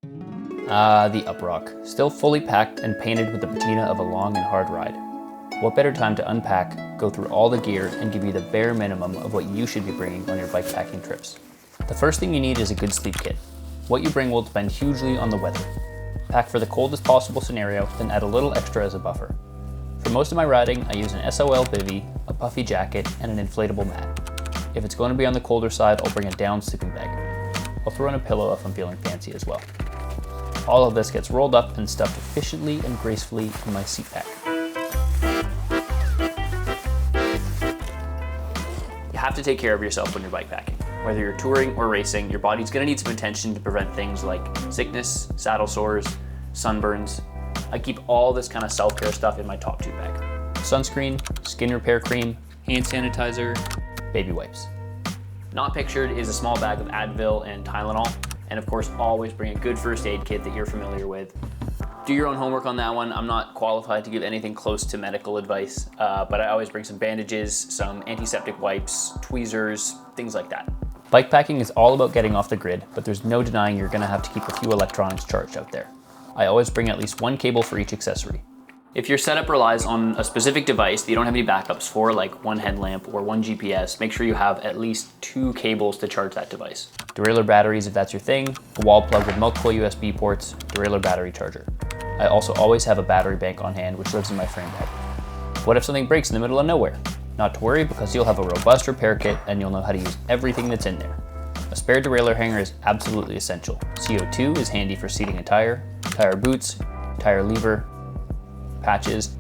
Ah, the UpRock, still fully packed and painted with the patina of a long and hard ride. What better time to unpack, go through all the gear, and give you the bare minimum of what you should be bringing on your bikepacking trips. The first thing you need is a good sleep kit. What you bring will depend hugely on the weather. Pack for the coldest possible scenario, then add a little extra as a buffer. For most of my riding, I use an SOL bivvy, a puffy jacket, and an inflatable mat. If it's going to be on the colder side, I'll bring a down sleeping bag. I'll throw in a pillow if I'm feeling fancy as well. All of this gets rolled up and stuffed efficiently and gracefully in my seat pack. You have to take care of yourself when you're bikepacking. Whether you're touring or racing, your body's gonna need some attention to prevent things like sickness, saddle sores, sunburns. I keep all this kind of self-care stuff in my top 2 bag. Sunscreen, skin repair cream, hand sanitizer, baby wipes. Not pictured is a small bag of Advil and Tylenol. And of course, always bring a good first aid kit that you're familiar with. Do your own homework on that one. I'm not qualified to give anything close to medical advice, but I always bring some bandages, some antiseptic wipes, tweezers, things like that. Bikepacking is all about getting off the grid, but there's no denying you're gonna have to keep a few electronics charged out there. I always bring at least 1 cable for each accessory. If your setup relies on a specific device that you don't have any backups for, like 1 headlamp or 1 GPS, make sure you have at least 2 cables to charge that device. Derailleur batteries if that's your thing, a wall plug with multiple USB ports, derailleur battery charger. I also always have a battery bank on hand which lives in my frame bag. What if something breaks in the middle of nowhere? Not to worry, because you'll have a robust repair kit and you'll know how to use everything that's in there. A spare derailleur hanger is absolutely essential. CO2 is handy for seating a tire boots, tire lever, patches,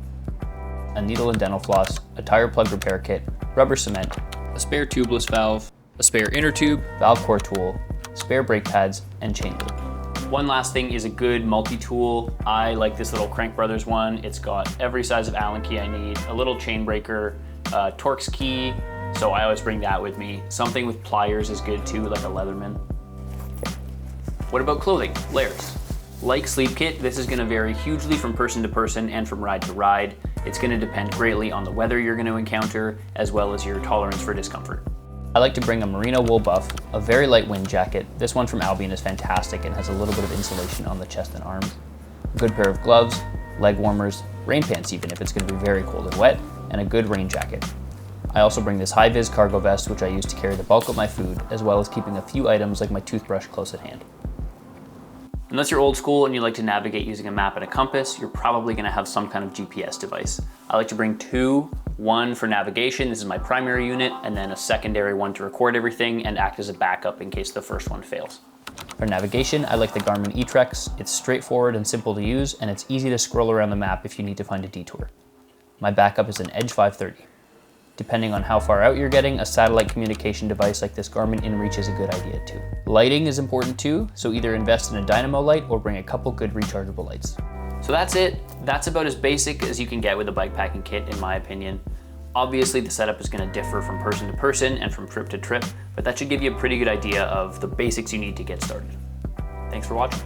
a needle and dental floss, a tire plug repair kit, rubber cement, a spare tubeless valve, a spare inner tube, valve core tool, spare brake pads, and chain lube. One last thing is a good multi-tool. I like this little Crank Brothers one. It's got every size of Allen key I need, a little chain breaker, a Torx key, so I always bring that with me. Something with pliers is good too, like a Leatherman. What about clothing? Layers. Like sleep kit, this is gonna vary hugely from person to person and from ride to ride. It's gonna depend greatly on the weather you're gonna encounter, as well as your tolerance for discomfort. I like to bring a merino wool buff, a very light wind jacket. This one from Albion is fantastic and has a little bit of insulation on the chest and arms. A good pair of gloves, leg warmers, rain pants even if it's gonna be very cold and wet, and a good rain jacket. I also bring this high-vis cargo vest which I use to carry the bulk of my food, as well as keeping a few items like my toothbrush close at hand. Unless you're old school and you like to navigate using a map and a compass, you're probably gonna have some kind of GPS device. I like to bring 2, one for navigation, this is my primary unit, and then a secondary one to record everything and act as a backup in case the first one fails. For navigation, I like the Garmin eTrex. It's straightforward and simple to use, and it's easy to scroll around the map if you need to find a detour. My backup is an Edge 530. Depending on how far out you're getting, a satellite communication device like this Garmin InReach is a good idea too. Lighting is important too, so either invest in a dynamo light or bring a couple good rechargeable lights. So that's it. That's about as basic as you can get with a bikepacking kit, in my opinion. Obviously, the setup is going to differ from person to person and from trip to trip, but that should give you a pretty good idea of the basics you need to get started. Thanks for watching.